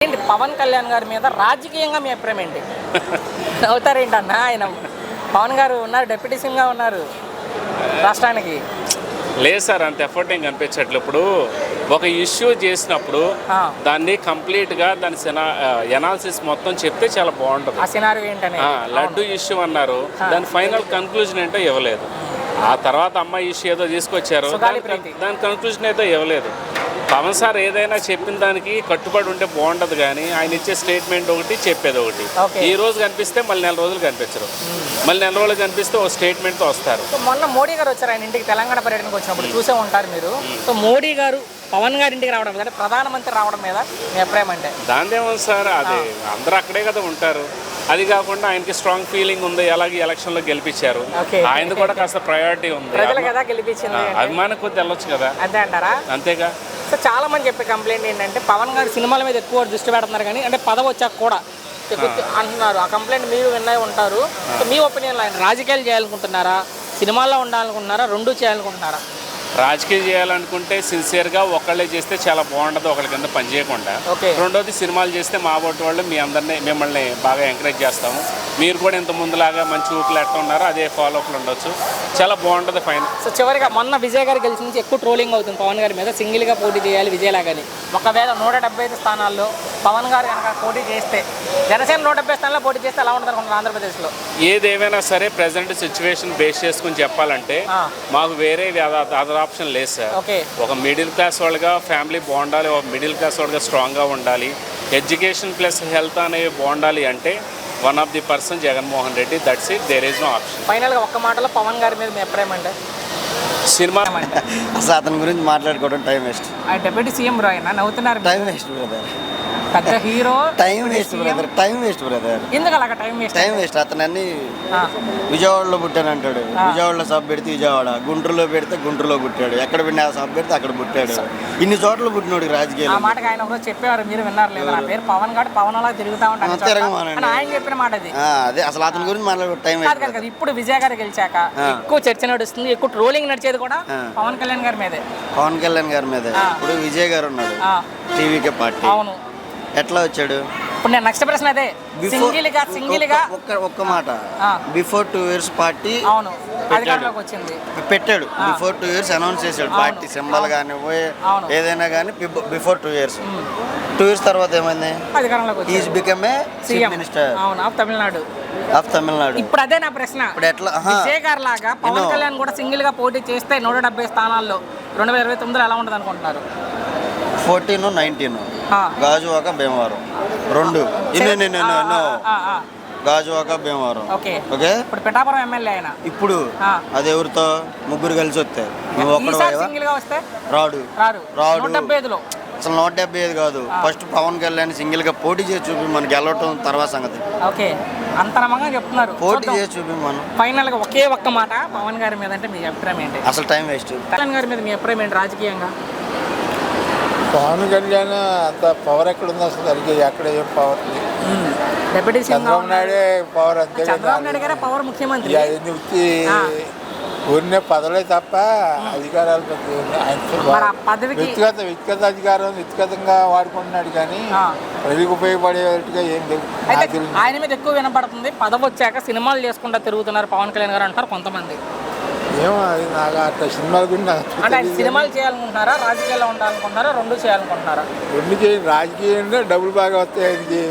ఏంటి పవన్ కళ్యాణ్ గారి మీద రాజకీయంగా మీ అభిప్రాయం ఏంటి? అవుతారేంటన్నా ఆయన పవన్ గారు ఉన్నారు, డిప్యూటీ సీఎంగా ఉన్నారు రాష్ట్రానికి. లేదు సార్, అంత ఎఫర్ట్ ఏం కనిపించట్లేదు. ఇప్పుడు ఒక ఇష్యూ చేసినప్పుడు దాన్ని కంప్లీట్గా దాని ఎనాలిసిస్ మొత్తం చెప్తే చాలా బాగుంటుంది. ఆ సినారీ ఏంటనే లడ్డు ఇష్యూ అన్నారు, దాని ఫైనల్ కన్క్లూజన్ ఏంటో ఇవ్వలేదు. ఆ తర్వాత అమ్మాయి ఇష్యూ ఏదో తీసుకొచ్చారు, దాని కన్క్లూజన్ ఏదో ఇవ్వలేదు. పవన్ సార్ ఏదైనా చెప్పిన దానికి కట్టుబడి ఉంటే బాగుంటుంది, కానీ ఆయన ఇచ్చే స్టేట్మెంట్ ఒకటి, చెప్పేది ఒకటి. ఈ రోజు కనిపిస్తే మళ్ళీ నెల రోజులు కనిపించరు, మళ్ళీ నెల రోజులు కనిపిస్తే ఒక స్టేట్మెంట్తో వస్తారు. మొన్న మోడీ గారు వచ్చారు ఆయన ఇంటికి, తెలంగాణ పర్యటనకు వచ్చినప్పుడు చూసే ఉంటారు మీరు. సో మోడీ గారు పవన్ గారి ఇంటికి రావడం మీద, ప్రధానమంత్రి రావడం మీద మీ అభిప్రాయం అంటే? దానిదేమో సార్, అది అందరూ అక్కడే కదా ఉంటారు. అది కాకుండా ఆయనకి స్ట్రాంగ్ ఫీలింగ్ ఉంది, అలాగే ఎలక్షన్లో గెలిపించారు. ఆయన కూడా కాస్త ప్రయారిటీ ఉంది, అభిమానం కొద్ది వెళ్ళొచ్చు కదా, అంతే అంటారా? అంతేగా. సో చాలా మంది చెప్పే కంప్లైంట్ ఏంటంటే పవన్ గారు సినిమాల మీద ఎక్కువ దృష్టి పెడుతున్నారు, కానీ అంటే పదవి వచ్చాక కూడా అంటున్నారు. ఆ కంప్లైంట్ మీరు వినే ఉంటారు. సో మీ ఒపీనియన్లో ఆయన రాజకీయాలు చేయాలనుకుంటున్నారా, సినిమాల్లో ఉండాలనుకుంటున్నారా, రెండు చేయాలనుకుంటున్నారా? రాజకీయం చేయాలనుకుంటే సిన్సియర్గా ఒకళ్ళే చేస్తే చాలా బాగుంటుంది, ఒకళ్ళ కింద పని చేయకుండా. రెండోది, సినిమాలు చేస్తే మా బోటి వాళ్ళు మిమ్మల్ని బాగా ఎంకరేజ్ చేస్తాము. మీరు కూడా ఇంత ముందులాగా మంచి ఊపులు ఎట్లా ఉన్నారో అదే ఫాలోఅప్లు ఉండొచ్చు, చాలా బాగుంటుంది ఫైన్. సో చివరిగా మొన్న విజయ్ గారు గెలిచి నుంచి ఎక్కువ ట్రోలింగ్ అవుతుంది పవన్ గారి మీద, సింగిల్గా పోటీ చేయాలి విజయ్ లాగాని. ఒకవేళ 175 స్థానాల్లో పవన్ గారు కనుక పోటీ చేస్తే, జనసేన 170 స్థానాల్లో పోటీ చేస్తే ఎలా ఉంటుంది అనుకుంటున్నారు ఆంధ్రప్రదేశ్లో? ఏదేమైనా సరే ప్రజెంట్ సిచ్యువేషన్ బేస్ చేసుకుని చెప్పాలంటే మాకు వేరే అదర్ ఆప్షన్ లేదు సార్. ఒక మిడిల్ క్లాస్ వాళ్ళగా ఫ్యామిలీ బాగుండాలి, ఒక మిడిల్ క్లాస్ వాళ్ళగా స్ట్రాంగ్గా ఉండాలి, ఎడ్యుకేషన్ ప్లస్ హెల్త్ అనేవి బాగుండాలి అంటే one of the person Jaganmohan Reddy. That's it, there is no option. ఫైనల్గా ఒక్క మాటలో పవన్ గారి మీద మీ అభిప్రాయం అంటే? సినిమా అసలు అతని గురించి మాట్లాడుకోవడం టైం వేస్ట్. డిప్యూటీ సీఎం ఆయన నవ్వుతున్నారు, టైం వేస్ట్ బ్రదర్, పెద్ద hero. Time waste brother, time waste brother. ఎందుకు అలాగా టైం వేస్ట్? అతను అన్ని విజయవాడలో పుట్టాను అంటాడు, విజయవాడలో సబ్ పెడితే విజయవాడ, గుంటూరులో పెడితే గుంటూరులో పుట్టాడు, ఎక్కడ పెట్టిన సబ్ పెడితే అక్కడ పుట్టాడు. ఇన్ని చోట్ల పుట్టినోడు రాజకీయాలు. ఆ మాటకి ఆయన ఒకరోజు చెప్పేవారు, మీరు విన్నారు లేదా? నా పేరు పవన్ గారు, పవన్ అలా తిరుగుతా ఉంటాను ఆయన చెప్పిన మాట అది. అదే అసలు అతని గురించి మాట్లాడే టైం కాదు. ఇప్పుడు విజయ్ గారు గెలిచాక ఎక్కువ చర్చ నడుస్తుంది, ఎక్కువ ట్రోలింగ్ నడిచేది కూడా పవన్ కళ్యాణ్ గారి మీదే. పవన్ కళ్యాణ్ గారి మీదే. ఇప్పుడు విజయ్ గారు ఉన్నాడు, టీవీకే పార్టీ. అవును, ఎట్లా వచ్చాడు? ఇప్పుడు నేను నెక్స్ట్ ప్రశ్న అదే, సింగిల్గా ఒక్క మాట. బిఫోర్ 2 years పార్టీ అవును అధికారంలోకి వచ్చింది, పెట్టాడు. బిఫోర్ 2 years అనౌన్స్ చేశాడు పార్టీ సింబల్ కానీ ఏదైనా కానీ. బిఫోర్ 2 years 2 years తర్వాత ఏమైంది? అధికారంలోకి is become a chief minister of Tamil Nadu. ఇప్పుడు అదే నా ప్రశ్న, ఎట్లా విజయ్ గారు లాగా పవన్ కళ్యాణ్ కూడా సింగిల్ గా పోటీ చేస్తే 170 స్థానాల్లో 2029 ఎలా ఉంటుంది అనుకుంటున్నారు? 14, 19 గాజువాక భీమవరం 2. గాజువాక భీమవరం. ఓకే. ఇప్పుడు పిఠాపురం ఎమ్మెల్యే ఆయన. ఇప్పుడు అది ఎవరితో ముగ్గురు కలిసి వస్తే రాడు. అసలు 175 కాదు, ఫస్ట్ పవన్ కళ్యాణ్ సింగిల్ గా పోటీ చేసి చూపి మనకి గెలవటం తర్వాత సంగతి. ఓకే, అంత నమ్మకంగా చెప్తున్నారు. పోటీ చేసి చూపి మనం. ఫైనల్ గా ఒకే ఒక్క మాట పవన్ గారి మీద అంటే మీ అభిప్రాయం ఏంటి? అసలు టైం వేస్ట్. పవన్ గారి మీద మీ అభిప్రాయం ఏంటి రాజకీయంగా? పవన్ కళ్యాణ్ అంత పవర్ ఎక్కడ ఉంది అసలు? ఎక్కడ ఏం పవర్? డిప్యూటీ సీఎం చంద్రబాబు నాయుడే పవర్. అంతే, చంద్రబాబు నాయుడు గారే పవర్ ముఖ్యమంత్రి. ఊరినే పదవులే తప్ప అధికారాలు వ్యక్తిగత అధికారం వ్యక్తిగతంగా వాడుకుంటున్నాడు, కానీ ప్రజలకు ఉపయోగపడేట్టుగా ఏం లేవు. ఆయన మీద ఎక్కువ వినపడుతుంది, పదవి వచ్చాక సినిమాలు చేసుకుంటా తిరుగుతున్నారు పవన్ కళ్యాణ్ గారు అంటారు కొంతమంది. ఏమో అది నాకు అట్లా సినిమాల గురించి అంటే సినిమాలు చేయాలనుకుంటున్నారా, రాజకీయాల్లో ఉండాలనుకుంటున్నారా, రెండు చేయాలనుకుంటున్నారా? రెండు చేయండి. రాజకీయంలో డబ్బులు బాగా వస్తాయి ఆయనకి,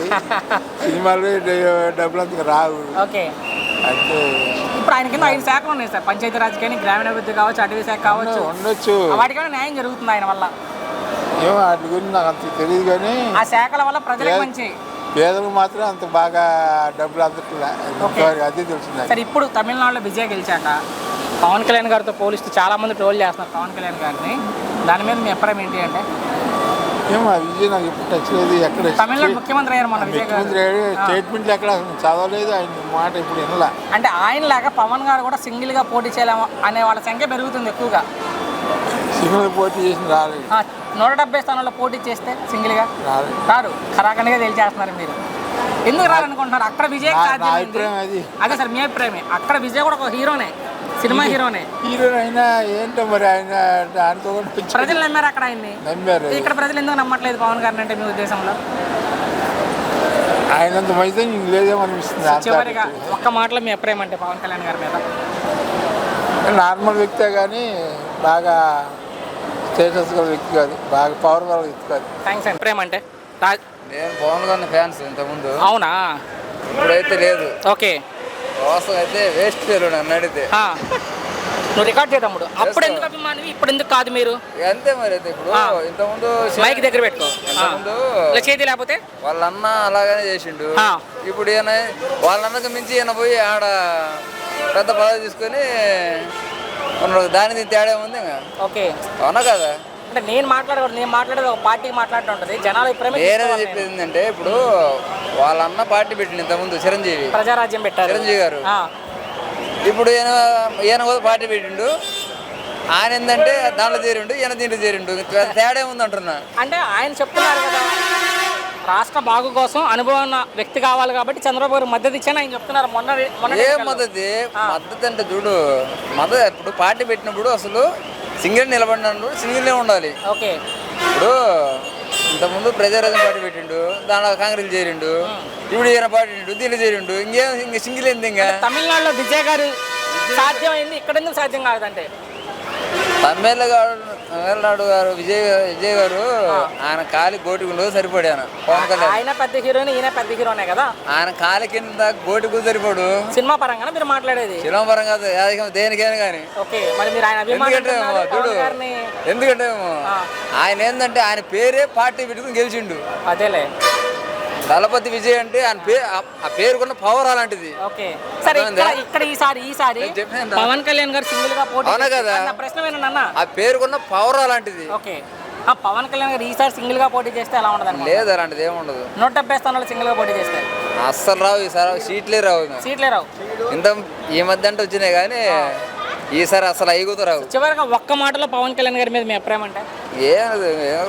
సినిమాలు డబ్బులు అంతగా రావు. ఓకే, అంటే ఇప్పుడు ఆయన కింద 5 శాఖలు ఉన్నాయి సార్, పంచాయతీ రాజ్ కానీ, గ్రామీణాభివృద్ధి కావచ్చు, అటవీ శాఖ కావచ్చు, ఉండొచ్చు. వాటికైనా న్యాయం జరుగుతుంది ఆయన వల్ల? ఏమో వాటి గురించి నాకు అంత తెలియదు, కానీ ఆ శాఖల వల్ల ప్రజలకు మంచి, పేదలకు మాత్రం అంత బాగా డబ్బులు అందట్లే, అదే తెలుస్తుంది. సరే, ఇప్పుడు తమిళనాడులో విజయ్ గెలిచాక పవన్ కళ్యాణ్ గారితో పోలిస్తూ చాలా మంది ట్రోల్ చేస్తున్నారు పవన్ కళ్యాణ్ గారిని, దాని మీద మీ అభిప్రాయం ఏంటి అంటే? ఏమో విజయ్ నాకు ఎప్పుడు టచ్ లేదు. ఎక్కడ తమిళనాడు ముఖ్యమంత్రి అయ్యారు మన విజయ్ గారు, స్టేట్మెంట్లు ఎక్కడ చదవలేదు ఆయన మాట, ఇప్పుడు వినలా. అంటే ఆయన లాగా పవన్ గారు కూడా సింగిల్ గా పోటీ చేయలేము అనే వాళ్ళ సంఖ్య పెరుగుతుంది ఎక్కువగా. సింగిల్ పోటీ చేసి రాలేదు. 170 స్థానాల్లో పోటీ చేస్తే సింగిల్ గా రారు, ఖరాఖండిగా తేల్చేస్తున్నారు మీరు. ఎందుకు రారనుకుంటున్నారు? అక్కడ విజయ్ అదే సార్ మీ అభిప్రాయమే, అక్కడ విజయ్ కూడా ఒక హీరోనే, సినిమా హీరోనే. హీరోయినా ఏంటో మరి ఆయన ప్రజలు నమ్మారు అక్కడ ఆయన్ని, ఇక్కడ ప్రజలు ఎందుకు నమ్మట్లేదు పవన్ గారిని అంటే మీ ఉద్దేశంలో? ఆయనంత మంచిదే ఇంక లేదేమో అనిపిస్తుంది. చివరిగా ఒక్క మాటలో మీ అభిప్రాయం అంటే పవన్ కళ్యాణ్ గారి మీద? నార్మల్ వ్యక్తే కానీ బాగా స్టేటస్ గల వ్యక్తి కాదు, బాగా పవర్ గల వ్యక్తి కాదు. థ్యాంక్స్ అండి. అభిప్రాయం అంటే నేను పవన్ కళ్యాణ్ ఫ్యాన్స్ ఇంతకుముందు, అవునా? ఇప్పుడైతే లేదు. ఓకే, వాస్తవం అయితే వేస్ట్ చేయలేడు నన్ను అడిగితే. నువ్వు రికార్డ్ చేద్దాముడు. అప్పుడు ఎందుకు అభిమానివి, ఇప్పుడు ఎందుకు కాదు మీరు? అంతే మరి. అయితే ఇప్పుడు ఇంతకుముందు మైక్ దగ్గర పెట్టుకో. ఇంతకుముందు ఇలా చేతి లేకపోతే వాళ్ళ అన్న అలాగనే చేసిండు. ఇప్పుడు ఈయన వాళ్ళ అన్నకు మించి ఈయన పోయి ఆడ పెద్ద పదవి తీసుకొని ఉన్నాడు. దానికి తేడా ఉంది ఇంకా. ఓకే, అవునా కదా? అంటే నేను మాట్లాడేది ఒక పార్టీకి మాట్లాడుతూ ఉంటుంది. జనాలు వేరే చెప్పేది ఏంటంటే, ఇప్పుడు వాళ్ళ అన్న పార్టీ పెట్టిండు ఇంతకుముందు, చిరంజీవి ప్రజారాజ్యం పెట్టారు, చిరంజీవి గారు. ఇప్పుడు ఈయన కూడా పార్టీ పెట్టిండు. ఆయన ఏంటంటే దాంట్లో చేరిండు, ఈయన దీంట్లో చేరిండు. తేడా ఉంది అంటున్నా. అంటే ఆయన చెప్తున్నారు కదా, రాష్ట్ర బాగు కోసం అనుభవం ఉన్న వ్యక్తి కావాలి కాబట్టి చంద్రబాబు గారు మద్దతు ఇచ్చాను ఆయన చెప్తున్నారు. మొన్న ఏ మద్దతు అంటే చూడు, మద్దతు ఇప్పుడు పార్టీ పెట్టినప్పుడు అసలు సింగిల్ నిలబడినప్పుడు సింగిల్నే ఉండాలి. ఓకే, ఇప్పుడు ఇంతకుముందు ప్రజారాజ్యం పార్టీ పెట్టిండు, దాంట్లో కాంగ్రెస్ చేరిండు. ఇప్పుడు ఈయన పార్టీ దీన్ని చేరిండు. ఇంక సింగిల్ ఏంది? ఇంకా తమిళనాడులో విజయ్ గారు సాధ్యమైంది, ఇక్కడ ఎందుకు సాధ్యం కాదంటే? తమిళనాడు గారు విజయ్ గారు ఆయన కాలి గోటిగుండు సరిపడాను. పవన్ కళ్యాణ్ ఆయన పెద్ద హీరోయిన్, ఈయన పెద్ద హీరోనే కదా. ఆయన కాలి కింద గోటికు సరిపడు. సినిమా పరంగా మీరు మాట్లాడేది? సినిమా పరంగా దేనికైనా కానీ. ఓకే, మరి మీరు ఆయన చూడు, ఎందుకంటే ఆయన ఏంటంటే ఆయన పేరే పార్టీ పెట్టుకుని గెలిచిండు. అదేలే, దళపతి విజయ్ అంటే ఆయన పేరుకున్న పవర్ అలాంటిది. ఓకే, సరే ఇక్కడ ఈసారి పవన్ కళ్యాణ్ గారు సింగిల్ గా పోటీ, అవునా కదా? ప్రశ్న వినండి. ఆ పేరుకున్న పవర్ అలాంటిది. ఓకే, పవన్ కళ్యాణ్ గారు ఈసారి సింగిల్ గా పోటీ చేస్తే ఎలా ఉండదు? లేదు, అలాంటిది ఏముండదు. 170 స్థానాలు సింగిల్ గా పోటీ చేస్తే అస్సలు రావు. ఈసారి సీట్లే రావు. ఇంత ఈ మధ్య అంటే వచ్చినాయి కానీ ఈసారి అసలు అయిపోతూ రావు. చివరిగా ఒక్క మాటలో పవన్ కళ్యాణ్ గారి మీద మీ అభిప్రాయం అంటే?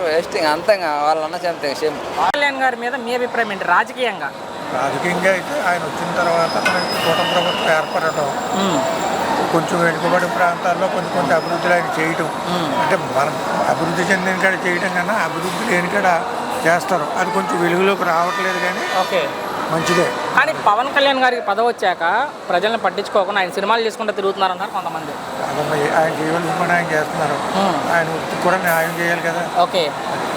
వేస్టింగ్ అంతా వాళ్ళన్న చెప్తే పవన్ కళ్యాణ్ గారి మీద మీ అభిప్రాయం ఏంటి రాజకీయంగా? రాజకీయంగా అయితే ఆయన వచ్చిన తర్వాత మనకి కూటమి ప్రభుత్వం ఏర్పడటం, కొంచెం వెనుకబడిన ప్రాంతాల్లో కొంచెం అభివృద్ధులు ఆయన చేయటం, అంటే మనం అభివృద్ధి చెందిన కాడ చేయటం కన్నా అభివృద్ధి లేని కాడ చేస్తారు. అది కొంచెం వెలుగులోకి రావట్లేదు కానీ ఓకే మంచిదే. కానీ పవన్ కళ్యాణ్ గారికి పదవి వచ్చాక ప్రజలను పట్టించుకోకుండా ఆయన సినిమాలు చేసుకుంటూ తిరుగుతున్నారన్నారు కొంతమంది. ఆయన చేయవలసిన పని ఆయన చేస్తున్నారు. ఆయన వృత్తికి కూడా న్యాయం చేయాలి కదా. ఓకే,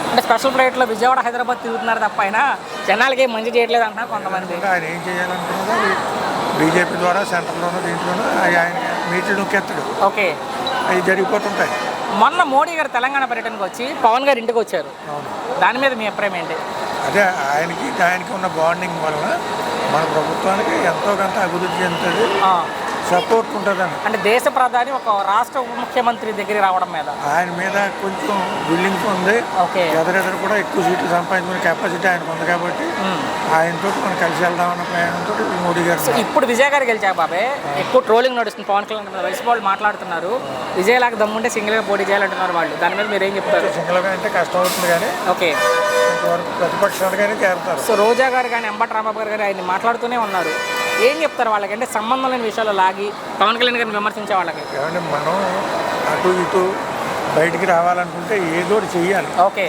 అంటే స్పెషల్ ఫ్లైట్లో విజయవాడ హైదరాబాద్ తిరుగుతున్నారు తప్ప ఆయన జనాలకి మంచి చేయట్లేదు అంటున్నారు కొంతమంది. ఆయన ఏం చేయాలనుకున్నది బీజేపీ ద్వారా సెంటర్లోనూ దీంట్లోనూ ఆయన మీట్లు నొక్కేస్తాడు. ఓకే, అవి జరిగిపోతుంటాయి. మొన్న మోడీ గారు తెలంగాణ పర్యటనకు వచ్చి పవన్ గారు ఇంటికి వచ్చారు. దాని మీద మీ అభిప్రాయం ఏంటి? అదే ఆయనకి ఉన్న బాండింగ్ వల్ల మన ప్రభుత్వానికి ఎంతో కొంత అభివృద్ధి చెందుతుంది, సపోర్ట్ ఉంటుందని. అంటే దేశ ప్రధాని ఒక రాష్ట్ర ఉప ముఖ్యమంత్రి దగ్గరికి రావడం మీద ఆయన మీద కొంచెం బిల్డింగ్ ఉంది. ఓకే, ఎదురెదురు కూడా ఎక్కువ సీట్లు సంపాదించుకునే కెపాసిటీ ఆయనకు ఉంది కాబట్టి ఆయనతో మనం కలిసి వెళ్దామన్న ప్రయాణంతో మోడీ గారు. ఇప్పుడు విజయ్ గారు గెలిచాక బాబాయ్ ఎక్కువ ట్రోలింగ్ నడుస్తుంది పవన్ కళ్యాణ్ మీద. వయసు వాళ్ళు మాట్లాడుతున్నారు విజయ్ లాగా దమ్ముంటే సింగిల్గా పోటీ చేయాలంటున్నారు వాళ్ళు. దాని మీద మీరు ఏం చెప్తారు? సింగిల్గా అంటే కష్టం అవుతుంది కానీ ఓకే ప్రతిపక్షాలుగానే చేరుతారు. సో రోజా గారు కానీ అంబటి రాంబాబు గారు కానీ ఆయన మాట్లాడుతూనే ఉన్నారు. ఏం చెప్తారు వాళ్ళకి? అంటే సంబంధం లేని విషయాలు లాగి పవన్ కళ్యాణ్ గారిని విమర్శించే వాళ్ళకి. ఏమంటే మనం అటు ఇటు బయటికి రావాలనుకుంటే ఏదో చెయ్యాలి. ఓకే,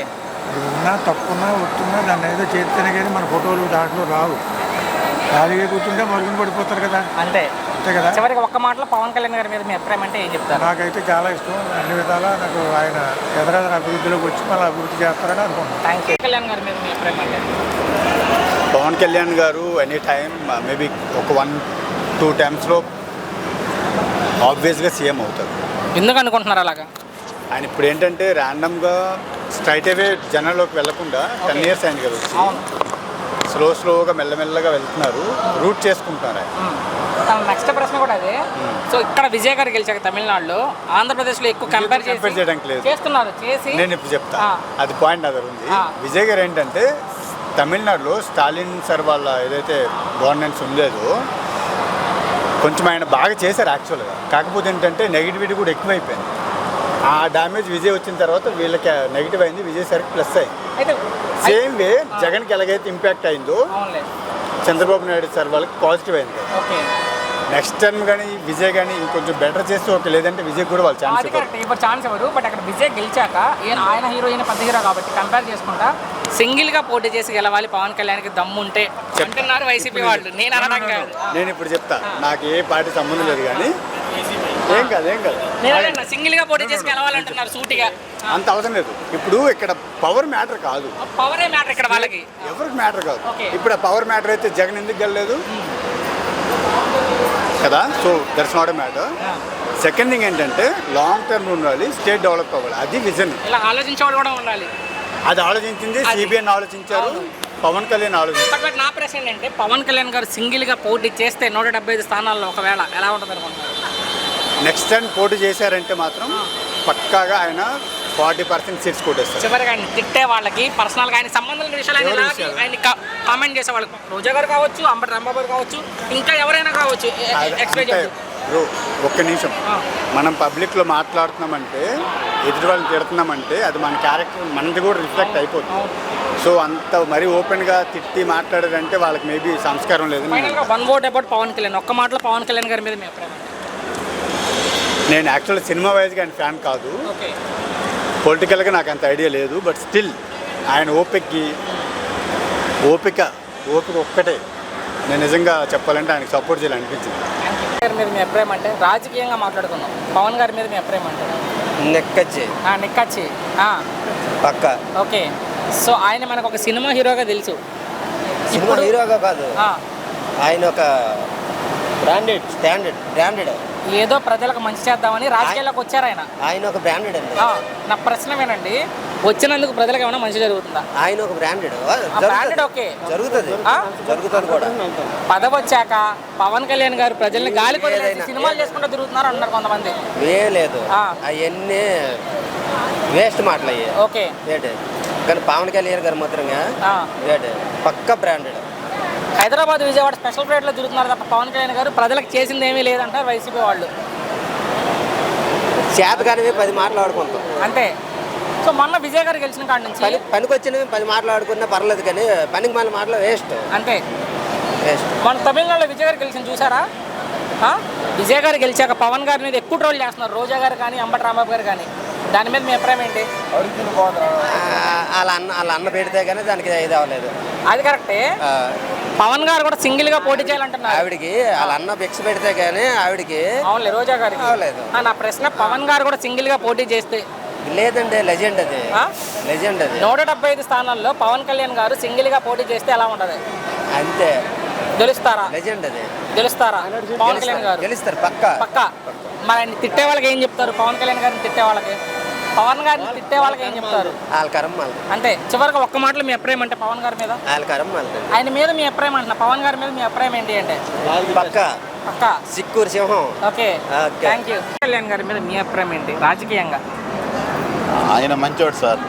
ఉన్నా తప్పున్నా వస్తున్నా దాన్ని ఏదో చేస్తేనే కానీ మన ఫోటోలు దాంట్లో రావు. ఖాళీగా కూర్చుంటే మరుగున పడిపోతారు కదా. అంతే కదా. చివరికి ఒక్క మాటలో పవన్ కళ్యాణ్ గారి మీద మీ అభిప్రాయం అంటే ఏం చెప్తారు? నాకైతే చాలా ఇష్టం. అన్ని విధాలా నాకు ఆయన ఎదురెదురు అభివృద్ధిలోకి వచ్చి మళ్ళీ అభివృద్ధి చేస్తారని అనుకుంటున్నాను. Thank you. కళ్యాణ్ గారి మీద మీ అభిప్రాయం అంటే? పవన్ కళ్యాణ్ గారు ఎనీ టైం మేబీ ఒక 1-2 టైమ్స్లో ఆబ్వియస్గా సీఎం అవుతారు. ఎందుకు అనుకుంటున్నారు అలాగా? ఆయన ఇప్పుడు ఏంటంటే ర్యాండమ్గా స్ట్రైట్ అవే జనంలోకి వెళ్లకుండా 10 years అయింది కదా, స్లోగా మెల్లమెల్లగా వెళ్తున్నారు, రూట్ చేసుకుంటున్నారు ఆయన. నెక్స్ట్ ప్రశ్న కూడా అదే. సో ఇక్కడ విజయ్ గారు గెలిచాక తమిళనాడులో ఆంధ్రప్రదేశ్లో ఎక్కువ కంపేర్ చేయడానికి లేదు చేస్తున్నారు. నేను ఇప్పుడు చెప్తా, అది పాయింట్ అదర్ ఉంది. విజయ్ గారు ఏంటంటే తమిళనాడులో స్టాలిన్ సార్ వాళ్ళ ఏదైతే గవర్నెన్స్ ఉండేదో కొంచెం ఆయన బాగా చేశారు యాక్చువల్గా. కాకపోతే ఏంటంటే నెగిటివిటీ కూడా ఎక్కువైపోయింది. ఆ డ్యామేజ్ విజయ్ వచ్చిన తర్వాత వీళ్ళకి నెగిటివ్ అయింది, విజయ్ సార్కి ప్లస్ అయింది. సేమ్ వే జగన్కి ఎలాగైతే ఇంపాక్ట్ అయిందో చంద్రబాబు నాయుడు సార్ వాళ్ళకి పాజిటివ్ అయింది. నెక్స్ట్ టైం కానీ విజయ్ కానీ ఇంకొంచెం బెటర్ చేస్తే ఓకే, లేదంటే విజయ్ కూడా వాళ్ళు ఛాన్స్ ఇవ్వరు. బట్ అక్కడ విజయ్ గెలిచాక ఆయన హీరో పెద్ద హీరో కాబట్టి కంపేర్ చేసుకుంటా సింగిల్ గా పోటీ చేసి గెలవాలి పవన్ కళ్యాణ్కి దమ్ము ఉంటే అంటున్నారు వైసీపీ వాళ్ళు. నేను అనడం కాదు. నేను ఇప్పుడు చెప్తా, నాకు ఏ పార్టీ సంబంధం లేదు కానీ ఏం కాదు నేను సింగిల్ గా పోటీ చేసి గెలవాలంటున్నారు సూటిగా. అంత అవసరం లేదు. ఇప్పుడు ఇక్కడ పవర్ మ్యాటర్ కాదు, పవరే మ్యాటర్ ఇక్కడ వాళ్ళకి. ఎవరికి మ్యాటర్ కాదు. Okay. ఇప్పుడు ఆ పవర్ మ్యాటర్ అయితే జగన్ ఎందుకు గెలలేదు కదా? So that's not a matter. Second thing ఏంటంటే లాంగ్ టర్మ్ ఉండాలి, స్టేట్ డెవలప్ అవ్వాలి, అది విజన్. ఇలా ఆలోచించేవాళ్ళు కూడా ఉండాలి. అది ఆలోచించింది సిబిఎన్ ఆలోచించారు, పవన్ కళ్యాణ్ ఆలోచించారు. బట్ నా ప్రశ్న ఏంటంటే పవన్ కళ్యాణ్ గారు సింగిల్ గా పోటీ చేస్తే 175 స్థానాల్లో ఒకవేళ ఎలా ఉంటుంది అనుకుంటున్నారు? నెక్స్ట్ టైం పోటీ చేశారంటే మాత్రం పక్కాగా ఆయన 40% సీట్స్ కొట్టేస్తారు. చివరిగా ఆయన తిట్టే వాళ్ళకి పర్సనల్ గా ఆయన సంబంధం లేని విషయాలు ఆయన కామెంట్ చేసే వాళ్ళకి రోజా గారు కావచ్చు, అంబటి రాంబాబు గారు కావచ్చు, ఇంకా ఎవరైనా కావచ్చు. బ్రో ఒక్క నిమిషం, మనం పబ్లిక్లో మాట్లాడుతున్నామంటే ఎదుటి వాళ్ళని తిడుతున్నామంటే అది మన క్యారెక్టర్ మనది కూడా రిఫ్లెక్ట్ అయిపోతుంది. సో అంత మరీ ఓపెన్గా తిట్టి మాట్లాడారంటే వాళ్ళకి మేబీ సంస్కారం లేదు. One word about Pawan Kalyan, ఒక్క మాటలో పవన్ కళ్యాణ్ గారి మీద మీ అభిప్రాయం? నేను యాక్చువల్లీ సినిమా వైజ్గా ఆయన ఫ్యాన్ కాదు, ఓకే. పొలిటికల్గా నాకు అంత ఐడియా లేదు. బట్ స్టిల్ ఆయన ఓపిక ఒక్కటే నేను నిజంగా చెప్పాలంటే ఆయనకు సపోర్ట్ చేయాలనిపించింది. గారి మీద మీ అభిప్రాయం అంటే రాజకీయంగా మాట్లాడుకుందాం. పవన్ గారి మీద మీ అభిప్రాయం అంటే నెక్కచ్చి పక్క. ఓకే. సో ఆయన మనకు ఒక సినిమా హీరోగా తెలుసు. సినిమా హీరోగా కాదు, ఆయన ఒక బ్రాండెడ్ ఏదో ప్రజలకు మంచి చేద్దామని రాజకీయాల్లోకి వచ్చారు ఆయన. ఆయన ఒక బ్రాండెడ్ అండి. నా ప్రశ్న వినండి, వచ్చినందుకు ప్రజలకు ఏమైనా మంచి జరుగుతుందా? ఆయన ఒక బ్రాండెడ్. ఓకే, జరుగుతుంది కూడా. పదవి వచ్చాక పవన్ కళ్యాణ్ గారు ప్రజల్ని గాలి కొట్టేసి సినిమాలు చేసుకుంటూ తిరుగుతున్నారు అంటారు కొంతమంది. లేదు, అవన్నీ వేస్ట్ మాటలు అయ్యాయి. ఓకే. కానీ పవన్ కళ్యాణ్ గారు మాత్రంగా పక్క బ్రాండెడ్. హైదరాబాద్ విజయవాడ స్పెషల్ ఫ్లైట్లో తిరుగుతున్నారు తప్ప పవన్ కళ్యాణ్ గారు ప్రజలకు చేసింది ఏమీ లేదంటారు వైసీపీ వాళ్ళు. చేతగానే 10 మాట్లాడుకుంటాం అంతే. సో మొన్న విజయ్ గారు గెలిచిన కాడ నుంచి పనికి వచ్చినవి 10 మాట్లాడుకున్నా పర్లేదు, కానీ పనికి మన మాటలు వేస్ట్. అంతే. మన తమిళనాడులో విజయ్ గారు గెలిచిన చూసారా? విజయ్ గారు గెలిచాక పవన్ గారి మీద ఎక్కువ ట్రోల్ చేస్తున్నారు, రోజా గారు కానీ అంబటి రాంబాబు గారు కానీ. దాని మీద మీ అభిప్రాయం ఏంటి? వాళ్ళ అన్న పెడితే కానీ దానికి ఇది అవ్వలేదు. అది కరెక్టే. పవన్ గారు కూడా సింగిల్ గా పోటీ చేయాలంటున్నారు. ఆవిడికి వాళ్ళ అన్న భిక్ష పెడితే కానీ ఆవిడికి అవునులే, రోజా గారికి అవ్వలేదు. నా ప్రశ్న పవన్ గారు కూడా సింగిల్ గా పోటీ చేస్తే? లేదండి, లెజెండ్ అది. 175 స్థానాల్లో పవన్ కళ్యాణ్ గారు సింగిల్ గా పోటీ చేస్తే ఎలా ఉంటది? అంతే. గెలుస్తారా? లెజెండ్ అది. గెలుస్తారా పవన్ కళ్యాణ్ గారు? గెలుస్తారు పక్క. మరి ఆయన తిట్టే వాళ్ళకి ఏం చెప్తారు? పవన్ కళ్యాణ్ గారిని తిట్టే వాళ్ళకి, పవన్ గారిని తిట్టే వాళ్ళకి ఏం చెప్తారు? అంతే. చివరికి ఒక్క మాటలో మీ అభిప్రాయం అంటే పవన్ గారి మీద, ఆయన మీద మీ అభిప్రాయం అంటున్నా, పవన్ గారి మీద మీ అభిప్రాయం ఏంటి అంటే? పక్క సిక్కూరు సింహం. Okay, thank you. కళ్యాణ్ గారి మీద మీ అభిప్రాయం ఏంటి రాజకీయంగా? ఆయన మంచోడు సార్,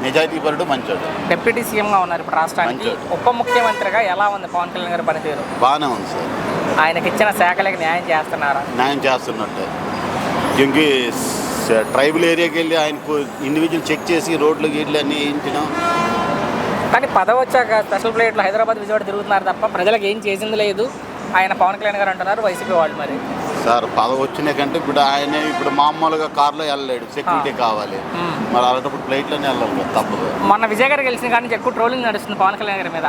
నిజాయితీపరుడు, మంచోడు. డిప్యూటీ సీఎంగా ఉన్నారు ఇప్పుడు రాష్ట్రానికి. ఉప ముఖ్యమంత్రిగా ఎలా ఉంది పవన్ కళ్యాణ్ గారి పనితీరు? బాగానే ఉంది సార్. ఆయనకి ఇచ్చిన శాఖలకి న్యాయం చేస్తున్నారా? న్యాయం చేస్తున్నట్టే. ఇంకే ట్రైబల్ ఏరియాకి వెళ్ళి ఆయనకు ఇండివిజువల్ చెక్ చేసి రోడ్లు గీడ్లు అన్నీ వేయించినాం. కానీ పదవి వచ్చాక స్పెషల్ ఫ్లైట్లో హైదరాబాద్ విజయవాడ తిరుగుతున్నారు తప్ప ప్రజలకు ఏం చేసింది లేదు ఆయన పవన్ కళ్యాణ్ గారు అంటున్నారు వైసీపీ వాళ్ళు. మరి సార్ పదవి వచ్చిన కంటే ఇప్పుడు ఆయన ఇప్పుడు మామూలుగా కార్లో వెళ్ళలేడు, సెక్యూరిటీ కావాలి. మరి అలాంటప్పుడు ఫ్లైట్లోనే వెళ్ళాలి, తప్పదు. మొన్న విజయ్ గారు గెలిచిన కానీ ఎక్కువ ట్రోలింగ్ నడుస్తుంది పవన్ కళ్యాణ్ గారి మీద.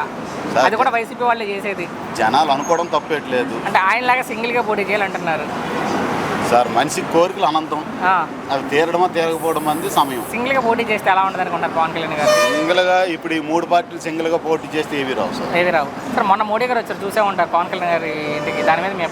అది కూడా వైసీపీ వాళ్ళే చేసేది. జనాలు అనుకోవడం తప్పేట్లేదు. అంటే ఆయనలాగా సింగిల్గా పోటీ చేయాలంటున్నారు సార్. మనిషి కోరికలు అనంతం, అవి తీరడమో తీరకపోవడం అనేది సమయం. సింగిల్గా పోటీ చేస్తే ఎలా ఉంటుంది అనుకుంటారు పవన్ కళ్యాణ్ గారు? సింగిల్గా ఇప్పుడు ఈ 3 పార్టీలు సింగిల్గా పోటీ చేస్తే ఏవి రావు సార్. ఏవి రావు సార్. మొన్న మోడీ గారు వచ్చారు, చూసే ఉంటారు పవన్ కళ్యాణ్ గారి ఇంటికి. దాని మీద మీ